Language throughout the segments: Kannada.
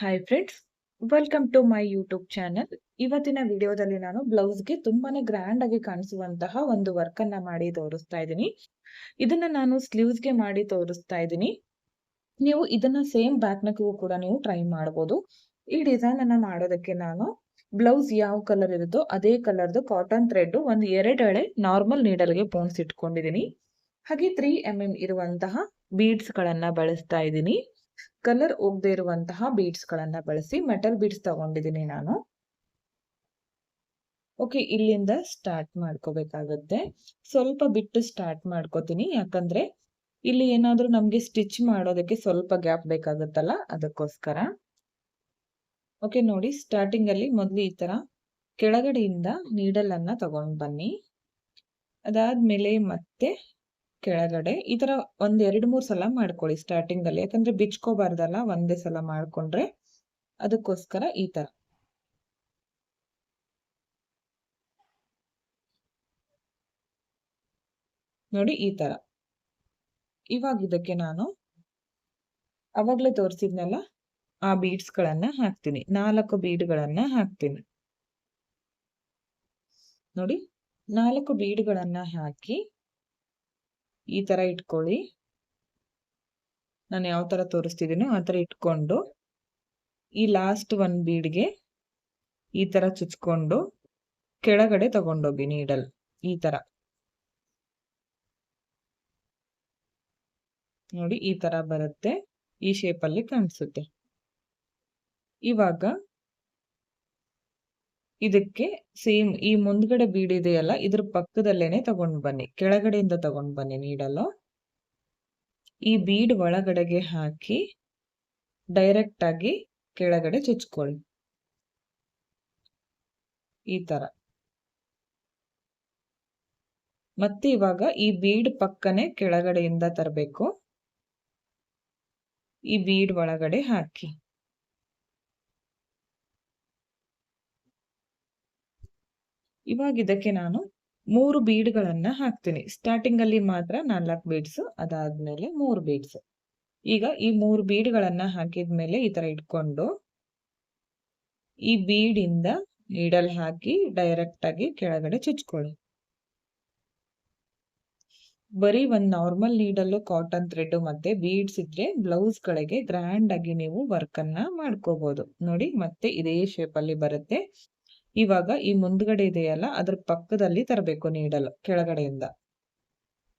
Hi friends, welcome to my YouTube channel. ಇವತ್ತಿನ ವಿಡಿಯೋದಲ್ಲಿ ನಾನು ಬ್ಲೌಸ್ಗೆ ತುಂಬಾನೇ ಗ್ರ್ಯಾಂಡ್ ಆಗಿ ಕಾಣಿಸುವಂತಹ ಒಂದು ವರ್ಕ್ ಅನ್ನ ಮಾಡಿ ತೋರಿಸ್ತಾ ಇದ್ದೀನಿ. ಇದನ್ನ ನಾನು ಸ್ಲೀವ್ಸ್ಗೆ ಮಾಡಿ ತೋರಿಸ್ತಾ ಇದ್ದೀನಿ. ನೀವು ಇದನ್ನ ಸೇಮ್ ಬ್ಯಾಕ್ ನೆಕ್ಗೂ ಕೂಡ ನೀವು ಟ್ರೈ ಮಾಡಬಹುದು. ಈ ಡಿಸೈನ್ ಅನ್ನ ಮಾಡೋದಕ್ಕೆ ನಾನು ಬ್ಲೌಸ್ ಯಾವ ಕಲರ್ ಇರುತ್ತೋ ಅದೇ ಕಲರ್ದು ಕಾಟನ್ ಥ್ರೆಡ್ ಒಂದು 2 ಎಳೆ ನಾರ್ಮಲ್ ನೀಡಲ್ಗೆ ಪೋಣಿಸಿ ಇಟ್ಕೊಂಡಿದ್ದೀನಿ. ಹಾಗೆ 3 mm ಇರುವಂತಹ ಬೀಡ್ಸ್ ಗಳನ್ನ ಬಳಸ್ತಾ ಇದ್ದೀನಿ. ಕಲರ್ ಹೋಗದೆ ಇರುವಂತಹ ಬೀಡ್ಸ್ ಗಳನ್ನ ಬಳಸಿ ಮೆಟಲ್ ಬೀಡ್ಸ್ ತಗೊಂಡಿದ್ದೀನಿ ನಾನು. ಓಕೆ, ಇಲ್ಲಿಂದ ಸ್ಟಾರ್ಟ್ ಮಾಡ್ಕೋಬೇಕಾಗುತ್ತೆ. ಸ್ವಲ್ಪ ಬಿಟ್ಟು ಸ್ಟಾರ್ಟ್ ಮಾಡ್ಕೋತೀನಿ, ಯಾಕಂದ್ರೆ ಇಲ್ಲಿ ಏನಾದ್ರೂ ನಮ್ಗೆ ಸ್ಟಿಚ್ ಮಾಡೋದಕ್ಕೆ ಸ್ವಲ್ಪ ಗ್ಯಾಪ್ ಬೇಕಾಗುತ್ತಲ್ಲ, ಅದಕ್ಕೋಸ್ಕರ. ಓಕೆ ನೋಡಿ, ಸ್ಟಾರ್ಟಿಂಗ್ ಅಲ್ಲಿ ಮೊದಲು ಈ ತರ ಕೆಳಗಡೆಯಿಂದ ನೀಡಲ್ ಅನ್ನ ತಗೊಂಡ್ ಬನ್ನಿ. ಅದಾದ್ಮೇಲೆ ಮತ್ತೆ ಕೆಳಗಡೆ ಈ ತರ ಒಂದ್ 2-3 ಸಲ ಮಾಡ್ಕೊಳ್ಳಿ ಸ್ಟಾರ್ಟಿಂಗ್ ಅಲ್ಲಿ, ಯಾಕಂದ್ರೆ ಬಿಚ್ಕೋಬಾರ್ದಲ್ಲ ಒಂದೇ ಸಲ ಮಾಡ್ಕೊಂಡ್ರೆ, ಅದಕ್ಕೋಸ್ಕರ ಈ ತರ. ನೋಡಿ ಈ ತರ. ಇವಾಗ ಇದಕ್ಕೆ ನಾನು ಅವಾಗ್ಲೇ ತೋರಿಸಿದ್ನಲ್ಲ ಆ ಬೀಡ್ಸ್ ಗಳನ್ನ ಹಾಕ್ತೀನಿ. 4 ಬೀಡ್ಗಳನ್ನ ಹಾಕ್ತೀನಿ. ನೋಡಿ, 4 ಬೀಡ್ಗಳನ್ನ ಹಾಕಿ ಈ ತರ ಇಟ್ಕೊಳ್ಳಿ. ನಾನು ಯಾವ ತರ ತೋರಿಸ್ತಿದ್ದೀನೋ ಆ ತರ ಇಟ್ಕೊಂಡು ಈ ಲಾಸ್ಟ್ 1 ಬೀಡ್ಗೆ ಈ ತರ ಚುಚ್ಕೊಂಡು ಕೆಳಗಡೆ ತಗೊಂಡೋಗಿ ನೀಡಲ್ ಈ ತರ. ನೋಡಿ ಈ ತರ ಬರುತ್ತೆ, ಈ ಶೇಪ್ ಅಲ್ಲಿ ಕಾಣಿಸುತ್ತೆ. ಇವಾಗ ಇದಕ್ಕೆ ಸೇಮ್ ಈ ಮುಂದ್ಗಡೆ ಬೀಡ್ ಇದೆಯಲ್ಲ, ಇದ್ರ ಪಕ್ಕದಲ್ಲೇನೆ ತಗೊಂಡ್ ಬನ್ನಿ, ಕೆಳಗಡೆಯಿಂದ ತಗೊಂಡ್ ಬನ್ನಿ ನೀಡಲು. ಈ ಬೀಡ್ ಒಳಗಡೆಗೆ ಹಾಕಿ ಡೈರೆಕ್ಟ್ ಆಗಿ ಕೆಳಗಡೆ ಚುಚ್ಕೊಳ್ಳಿ ಈ ತರ. ಮತ್ತೆ ಇವಾಗ ಈ ಬೀಡ್ ಪಕ್ಕನೆ ಕೆಳಗಡೆಯಿಂದ ತರಬೇಕು. ಈ ಬೀಡ್ ಒಳಗಡೆ ಹಾಕಿ ಇವಾಗ ಇದಕ್ಕೆ ನಾನು 3 ಬೀಡ್ಗಳನ್ನ ಹಾಕ್ತೀನಿ. ಸ್ಟಾರ್ಟಿಂಗ್ ಅಲ್ಲಿ ಮಾತ್ರ 4 ಬೀಡ್ಸ್, ಅದಾದ್ಮೇಲೆ 3 ಬೀಡ್ಸ್. ಈಗ ಈ 3 ಬೀಡ್ಗಳನ್ನ ಹಾಕಿದ್ಮೇಲೆ ಈ ತರ ಇಟ್ಕೊಂಡು ಈ ಬೀಡ್ ಇಂದ ನೀಡಲ್ ಹಾಕಿ ಡೈರೆಕ್ಟ್ ಆಗಿ ಕೆಳಗಡೆ ಚುಚ್ಕೊಳ್ಳಿ. ಬರೀ ಒಂದ್ ನಾರ್ಮಲ್ ನೀಡಲ್ಲು, ಕಾಟನ್ ಥ್ರೆಡ್ ಮತ್ತೆ ಬೀಡ್ಸ್ ಇದ್ರೆ ಬ್ಲೌಸ್ ಗಳಿಗೆ ಗ್ರ್ಯಾಂಡ್ ಆಗಿ ನೀವು ವರ್ಕ್ ಅನ್ನ ಮಾಡ್ಕೋಬಹುದು. ನೋಡಿ ಮತ್ತೆ ಇದೇ ಶೇಪ್ ಅಲ್ಲಿ ಬರುತ್ತೆ. ಇವಾಗ ಈ ಮುಂದ್ಗಡೆ ಇದೆಯಲ್ಲ, ಅದ್ರ ಪಕ್ಕದಲ್ಲಿ ತರಬೇಕು ನೀಡಲ್ ಕೆಳಗಡೆಯಿಂದ.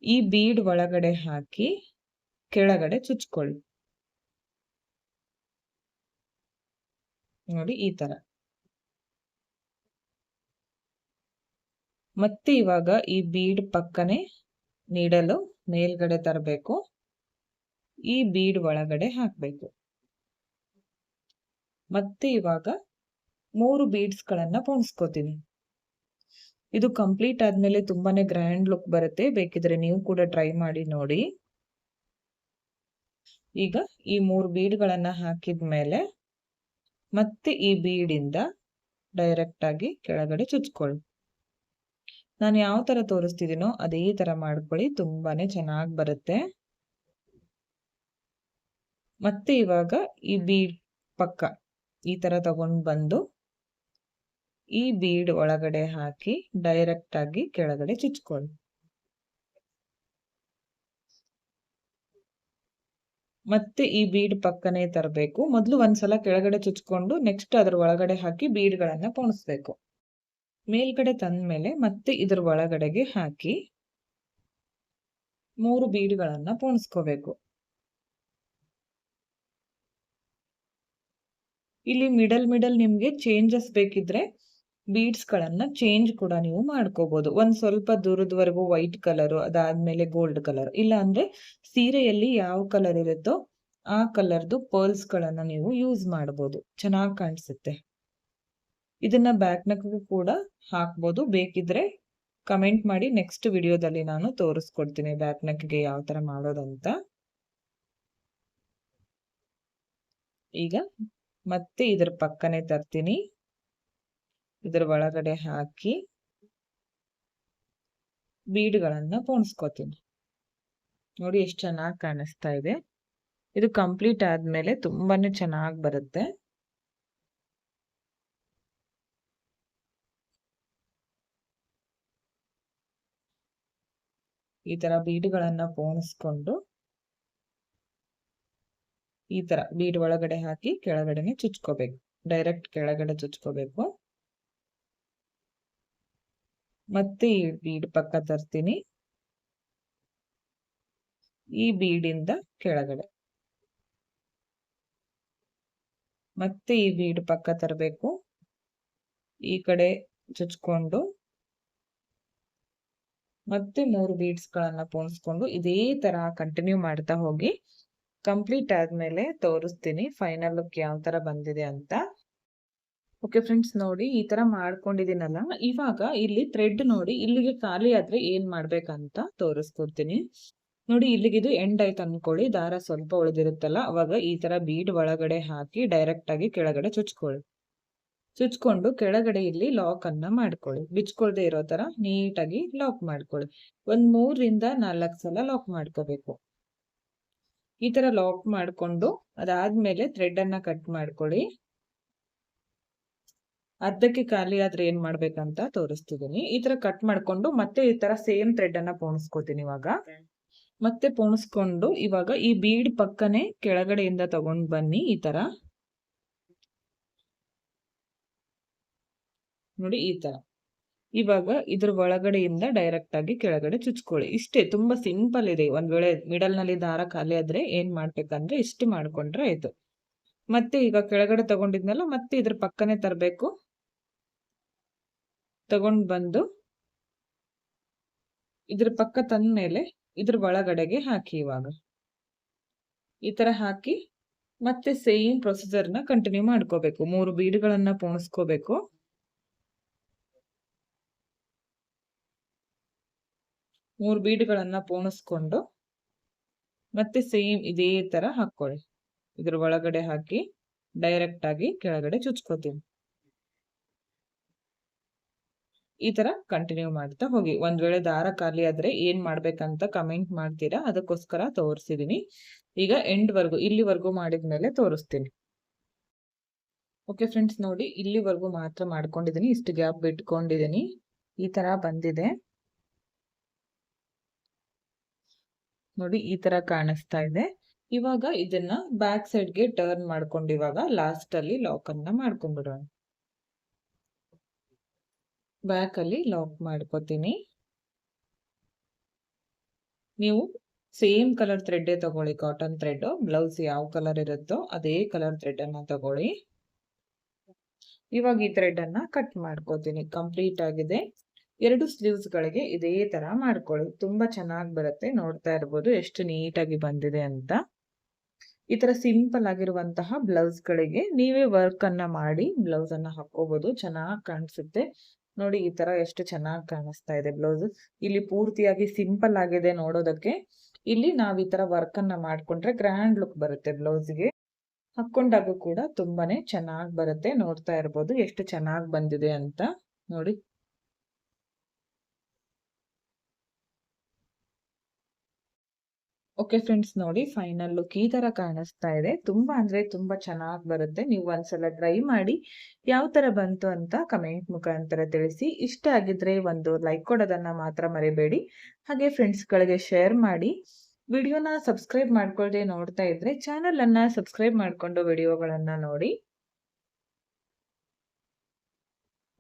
ಈ ಬೀಡ್ ಒಳಗಡೆ ಹಾಕಿ ಕೆಳಗಡೆ ಚುಚ್ಕೊಳ್ಳಿ. ನೋಡಿ ಈ ತರ. ಮತ್ತೆ ಇವಾಗ ಈ ಬೀಡ್ ಪಕ್ಕನೆ ನೀಡಲು ಮೇಲ್ಗಡೆ ತರಬೇಕು. ಈ ಬೀಡ್ ಒಳಗಡೆ ಹಾಕ್ಬೇಕು. ಮತ್ತೆ ಇವಾಗ 3 ಬೀಡ್ಸ್ ಗಳನ್ನ ಪೋಣಿಸ್ಕೋತೀನಿ. ಇದು ಕಂಪ್ಲೀಟ್ ಆದ್ಮೇಲೆ ತುಂಬಾನೇ ಗ್ರ್ಯಾಂಡ್ ಲುಕ್ ಬರುತ್ತೆ. ಬೇಕಿದ್ರೆ ನೀವು ಕೂಡ ಟ್ರೈ ಮಾಡಿ ನೋಡಿ. ಈಗ ಈ 3 ಬೀಡ್ಗಳನ್ನ ಹಾಕಿದ್ಮೇಲೆ ಮತ್ತೆ ಈ ಬೀಡಿಂದ ಡೈರೆಕ್ಟ್ ಆಗಿ ಕೆಳಗಡೆ ಚುಚ್ಕೊಳ್ಳಿ. ನಾನು ಯಾವ ತರ ತೋರಿಸ್ತಿದ್ದೀನೋ ಅದೇ ತರ ಮಾಡ್ಕೊಳ್ಳಿ, ತುಂಬಾನೇ ಚೆನ್ನಾಗಿ ಬರುತ್ತೆ. ಮತ್ತೆ ಇವಾಗ ಈ ಬೀಡ್ ಪಕ್ಕ ಈ ತರ ತಗೊಂಡ್ ಬಂದು ಈ ಬೀಡ್ ಒಳಗಡೆ ಹಾಕಿ ಡೈರೆಕ್ಟ್ ಆಗಿ ಕೆಳಗಡೆ ಚುಚ್ಕೊಳ್ಳಿ. ಮತ್ತೆ ಈ ಬೀಡ್ ಪಕ್ಕನೆ ತರಬೇಕು. ಮೊದಲು ಒಂದ್ಸಲ ಕೆಳಗಡೆ ಚುಚ್ಕೊಂಡು ನೆಕ್ಸ್ಟ್ ಅದ್ರ ಒಳಗಡೆ ಹಾಕಿ ಬೀಡ್ಗಳನ್ನ ಪೋಣಿಸ್ಬೇಕು. ಮೇಲ್ಗಡೆ ತಂದ್ಮೇಲೆ ಮತ್ತೆ ಇದ್ರ ಒಳಗಡೆಗೆ ಹಾಕಿ 3 ಬೀಡ್ಗಳನ್ನ ಪೋಣಿಸ್ಕೋಬೇಕು. ಇಲ್ಲಿ ಮಿಡಲ್ ನಿಮ್ಗೆ ಚೇಂಜಸ್ ಬೇಕಿದ್ರೆ ಬೀಡ್ಸ್ ಗಳನ್ನ ಚೇಂಜ್ ಕೂಡ ನೀವು ಮಾಡ್ಕೋಬಹುದು. ಒಂದ್ ಸ್ವಲ್ಪ ದೂರದವರೆಗೂ ವೈಟ್ ಕಲರ್, ಅದಾದ್ಮೇಲೆ ಗೋಲ್ಡ್ ಕಲರ್, ಇಲ್ಲ ಅಂದ್ರೆ ಸೀರೆಯಲ್ಲಿ ಯಾವ ಕಲರ್ ಇರುತ್ತೋ ಆ ಕಲರ್ದು ಪರ್ಲ್ಸ್ ಗಳನ್ನ ನೀವು ಯೂಸ್ ಮಾಡಬಹುದು, ಚೆನ್ನಾಗಿ ಕಾಣಿಸುತ್ತೆ. ಇದನ್ನ ಬ್ಯಾಕ್ ನೆಕ್ಗೂ ಕೂಡ ಹಾಕ್ಬೋದು. ಬೇಕಿದ್ರೆ ಕಮೆಂಟ್ ಮಾಡಿ, ನೆಕ್ಸ್ಟ್ ವಿಡಿಯೋದಲ್ಲಿ ನಾನು ತೋರಿಸ್ಕೊಡ್ತೀನಿ ಬ್ಯಾಕ್ ನೆಕ್ಗೆ ಯಾವ ತರ ಮಾಡೋದಂತ. ಈಗ ಮತ್ತೆ ಇದ್ರ ಪಕ್ಕನೆ ತರ್ತೀನಿ, ಇದ್ರ ಒಳಗಡೆ ಹಾಕಿ ಬೀಡ್ಗಳನ್ನ ಪೋಣಿಸ್ಕೋತೀನಿ. ನೋಡಿ ಎಷ್ಟು ಚೆನ್ನಾಗಿ ಕಾಣಿಸ್ತಾ ಇದೆ. ಇದು ಕಂಪ್ಲೀಟ್ ಆದ್ಮೇಲೆ ತುಂಬಾನೇ ಚೆನ್ನಾಗಿ ಬರುತ್ತೆ. ಈ ತರ ಬೀಡ್ಗಳನ್ನ ಪೋಣಿಸ್ಕೊಂಡು ಈ ತರ ಬೀಡ್ ಒಳಗಡೆ ಹಾಕಿ ಕೆಳಗಡೆನೆ ಚುಚ್ಕೋಬೇಕು. ಡೈರೆಕ್ಟ್ ಕೆಳಗಡೆ ಚುಚ್ಕೋಬೇಕು. ಮತ್ತೆ ಈ ಬೀಡ್ ಪಕ್ಕ ತರ್ತೀನಿ. ಈ ಬೀಡಿಂದ ಕೆಳಗಡೆ ಮತ್ತೆ ಈ ಬೀಡ್ ಪಕ್ಕ ತರಬೇಕು. ಈ ಕಡೆ ಚುಚ್ಕೊಂಡು ಮತ್ತೆ 3 ಬೀಡ್ಸ್ ಗಳನ್ನ ಪೋಣಿಸ್ಕೊಂಡು ಇದೇ ತರ ಕಂಟಿನ್ಯೂ ಮಾಡ್ತಾ ಹೋಗಿ. ಕಂಪ್ಲೀಟ್ ಆದ್ಮೇಲೆ ತೋರಿಸ್ತೀನಿ ಫೈನಲ್ ಲುಕ್ ಯಾವ ತರ ಬಂದಿದೆ ಅಂತ. ಓಕೆ ಫ್ರೆಂಡ್ಸ್, ನೋಡಿ ಈ ತರ ಮಾಡ್ಕೊಂಡಿದ್ದೀನಲ್ಲ. ಇವಾಗ ಇಲ್ಲಿ ಥ್ರೆಡ್ ನೋಡಿ ಇಲ್ಲಿಗೆ ಖಾಲಿ ಆದ್ರೆ ಏನ್ ಮಾಡ್ಬೇಕಂತ ತೋರಿಸ್ಕೊಡ್ತೀನಿ. ನೋಡಿ ಇಲ್ಲಿಗೆ ಇದು ಎಂಡ್ ಆಯ್ತು ಅನ್ಕೊಳ್ಳಿ. ದಾರ ಸ್ವಲ್ಪ ಉಳಿದಿರುತ್ತಲ್ಲ, ಅವಾಗ ಈ ತರ ಬೀಡ್ ಒಳಗಡೆ ಹಾಕಿ ಡೈರೆಕ್ಟ್ ಆಗಿ ಕೆಳಗಡೆ ಚುಚ್ಕೊಳ್ಳಿ. ಚುಚ್ಕೊಂಡು ಕೆಳಗಡೆ ಇಲ್ಲಿ ಲಾಕ್ ಅನ್ನ ಮಾಡ್ಕೊಳ್ಳಿ. ಬಿಚ್ಕೊಳ್ದೆ ಇರೋ ತರ ನೀಟಾಗಿ ಲಾಕ್ ಮಾಡ್ಕೊಳ್ಳಿ. ಒಂದ್ 3 ರಿಂದ 4 ಸಲ ಲಾಕ್ ಮಾಡ್ಕೋಬೇಕು. ಈ ತರ ಲಾಕ್ ಮಾಡ್ಕೊಂಡು ಅದಾದ್ಮೇಲೆ ಥ್ರೆಡ್ ಅನ್ನ ಕಟ್ ಮಾಡ್ಕೊಳ್ಳಿ. ಅರ್ಧಕ್ಕೆ ಖಾಲಿ ಆದ್ರೆ ಏನ್ ಮಾಡ್ಬೇಕಂತ ತೋರಿಸ್ತಿದ್ದೀನಿ. ಈ ತರ ಕಟ್ ಮಾಡ್ಕೊಂಡು ಮತ್ತೆ ಈ ತರ ಸೇಮ್ ಥ್ರೆಡ್ ಅನ್ನ ಪೋಣಿಸ್ಕೋತೀನಿ. ಇವಾಗ ಮತ್ತೆ ಪೋಣಿಸ್ಕೊಂಡು ಇವಾಗ ಈ ಬೀಡ್ ಪಕ್ಕನೆ ಕೆಳಗಡೆಯಿಂದ ತಗೊಂಡ್ ಬನ್ನಿ. ಈ ತರ ನೋಡಿ, ಈ ತರ ಇವಾಗ ಇದ್ರ ಒಳಗಡೆಯಿಂದ ಡೈರೆಕ್ಟ್ ಆಗಿ ಕೆಳಗಡೆ ಚುಚ್ಕೊಳ್ಳಿ. ಇಷ್ಟೇ, ತುಂಬಾ ಸಿಂಪಲ್ ಇದೆ. ಒಂದ್ ವೇಳೆ ಮಿಡಲ್ ನಲ್ಲಿ ದಾರ ಖಾಲಿ ಆದ್ರೆ ಏನ್ ಮಾಡ್ಬೇಕಂದ್ರೆ ಇಷ್ಟು ಮಾಡ್ಕೊಂಡ್ರೆ ಆಯ್ತು. ಮತ್ತೆ ಈಗ ಕೆಳಗಡೆ ತಗೊಂಡಿದ್ನಲ್ಲ, ಮತ್ತೆ ಇದ್ರ ಪಕ್ಕನೆ ತರಬೇಕು. ತಗೊಂಡ್ ಬಂದು ಇದ್ರ ಪಕ್ಕ ತಂದ್ಮೇಲೆ ಇದ್ರ ಒಳಗಡೆಗೆ ಹಾಕಿ. ಇವಾಗ ಈ ತರ ಹಾಕಿ ಮತ್ತೆ ಸೇಮ್ ಪ್ರೊಸೀಜರ್ ನ ಕಂಟಿನ್ಯೂ ಮಾಡ್ಕೋಬೇಕು. 3 ಬೀಡ್ಗಳನ್ನ ಪೋಣಿಸ್ಕೋಬೇಕು. 3 ಬೀಡ್ಗಳನ್ನ ಪೋಣಿಸ್ಕೊಂಡು ಮತ್ತೆ ಸೇಮ್ ಇದೇ ತರ ಹಾಕೊಳ್ಳಿ. ಇದ್ರ ಒಳಗಡೆ ಹಾಕಿ ಡೈರೆಕ್ಟ್ ಆಗಿ ಕೆಳಗಡೆ ಚುಚ್ಕೋತೀನಿ. ಈ ತರ ಕಂಟಿನ್ಯೂ ಮಾಡ್ತಾ ಹೋಗಿ. ಒಂದ್ ವೇಳೆ ದಾರ ಖಾಲಿ ಆದ್ರೆ ಏನ್ ಮಾಡ್ಬೇಕಂತ ಕಮೆಂಟ್ ಮಾಡ್ತೀರಾ, ಅದಕ್ಕೋಸ್ಕರ ತೋರಿಸಿದೀನಿ. ಈಗ ಎಂಡ್ ವರ್ಗು ಇಲ್ಲಿವರೆಗೂ ಮಾಡಿದ್ಮೇಲೆ ತೋರಿಸ್ತೀನಿ. ಓಕೆ ಫ್ರೆಂಡ್ಸ್, ನೋಡಿ ಇಲ್ಲಿವರೆಗೂ ಮಾತ್ರ ಮಾಡ್ಕೊಂಡಿದ್ದೀನಿ. ಇಷ್ಟು ಗ್ಯಾಪ್ ಬಿಟ್ಕೊಂಡಿದ್ದೀನಿ. ಈ ತರ ಬಂದಿದೆ ನೋಡಿ, ಈ ತರ ಕಾಣಿಸ್ತಾ ಇದೆ. ಇವಾಗ ಇದನ್ನ ಬ್ಯಾಕ್ ಸೈಡ್ಗೆ ಟರ್ನ್ ಮಾಡ್ಕೊಂಡು ಇವಾಗ ಲಾಸ್ಟ್ ಅಲ್ಲಿ ಲಾಕ್ ಅನ್ನ ಮಾಡ್ಕೊಂಡ್ಬಿಡೋಣ. ಬ್ಯಾಕ್ ಅಲ್ಲಿ ಲಾಕ್ ಮಾಡ್ಕೋತೀನಿ. ನೀವು ಸೇಮ್ ಕಲರ್ ಥ್ರೆಡ್ ತಗೊಳ್ಳಿ. ಕಾಟನ್ ಥ್ರೆಡ್ ಬ್ಲೌಸ್ ಯಾವ ಕಲರ್ ಇರುತ್ತೋ ಅದೇ ಕಲರ್ ಥ್ರೆಡ್ ಅನ್ನ ತಗೊಳ್ಳಿ. ಇವಾಗ ಈ ಥ್ರೆಡ್ ಅನ್ನ ಕಟ್ ಮಾಡ್ಕೋತೀನಿ. ಕಂಪ್ಲೀಟ್ ಆಗಿದೆ. 2 ಸ್ಲೀವ್ಸ್ ಗಳಿಗೆ ಇದೇ ತರ ಮಾಡ್ಕೊಳ್ಳಿ. ತುಂಬಾ ಚೆನ್ನಾಗಿ ಬರುತ್ತೆ. ನೋಡ್ತಾ ಇರ್ಬೋದು ಎಷ್ಟು ನೀಟಾಗಿ ಬಂದಿದೆ ಅಂತ. ಈ ತರ ಸಿಂಪಲ್ ಆಗಿರುವಂತಹ ಬ್ಲೌಸ್ ಗಳಿಗೆ ನೀವೇ ವರ್ಕ್ ಅನ್ನ ಮಾಡಿ ಬ್ಲೌಸ್ ಅನ್ನ ಹಾಕೋಬಹುದು. ಚೆನ್ನಾಗಿ ಕಾಣಿಸುತ್ತೆ. ನೋಡಿ ಈ ತರ ಎಷ್ಟು ಚೆನ್ನಾಗಿ ಕಾಣಿಸ್ತಾ ಇದೆ ಬ್ಲೌಸ್. ಇಲ್ಲಿ ಪೂರ್ತಿಯಾಗಿ ಸಿಂಪಲ್ ಆಗಿದೆ ನೋಡೋದಕ್ಕೆ. ಇಲ್ಲಿ ನಾವ್ ಈ ತರ ವರ್ಕ್ ಅನ್ನ ಮಾಡ್ಕೊಂಡ್ರೆ ಗ್ರ್ಯಾಂಡ್ ಲುಕ್ ಬರುತ್ತೆ ಬ್ಲೌಸ್ಗೆ. ಹಾಕೊಂಡಾಗೂ ಕೂಡ ತುಂಬಾನೇ ಚೆನ್ನಾಗಿ ಬರುತ್ತೆ. ನೋಡ್ತಾ ಇರ್ಬೋದು ಎಷ್ಟು ಚೆನ್ನಾಗಿ ಬಂದಿದೆ ಅಂತ. ನೋಡಿ, ಓಕೆ ಫ್ರೆಂಡ್ಸ್, ನೋಡಿ ಫೈನಲ್ ಲುಕ್ ಈ ತರ ಕಾಣಿಸ್ತಾ ಇದೆ. ತುಂಬಾ ಅಂದ್ರೆ ತುಂಬಾ ಚೆನ್ನಾಗಿ ಬರುತ್ತೆ. ನೀವು ಒಂದ್ಸಲ ಟ್ರೈ ಮಾಡಿ ಯಾವ ತರ ಬಂತು ಅಂತ ಕಮೆಂಟ್ ಮುಖಾಂತರ ತಿಳಿಸಿ. ಇಷ್ಟ ಆಗಿದ್ರೆ ಒಂದು ಲೈಕ್ ಕೊಡೋದನ್ನ ಮಾತ್ರ ಮರಿಬೇಡಿ. ಹಾಗೆ ಫ್ರೆಂಡ್ಸ್ ಗಳಿಗೆ ಶೇರ್ ಮಾಡಿ. ವಿಡಿಯೋನ ಸಬ್ಸ್ಕ್ರೈಬ್ ಮಾಡ್ಕೊಳ್ಳದೆ ನೋಡ್ತಾ ಇದ್ರೆ ಚಾನೆಲ್ ಅನ್ನ ಸಬ್ಸ್ಕ್ರೈಬ್ ಮಾಡ್ಕೊಂಡು ವಿಡಿಯೋಗಳನ್ನ ನೋಡಿ.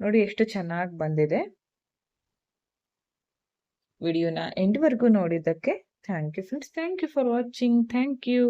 ನೋಡಿ ಎಷ್ಟು ಚೆನ್ನಾಗಿ ಬಂದಿದೆ. ವಿಡಿಯೋನ ಎಂಡ್ ವರೆಗೂ ನೋಡಿದ್ದಕ್ಕೆ thank you friends. Thank you for watching. Thank you.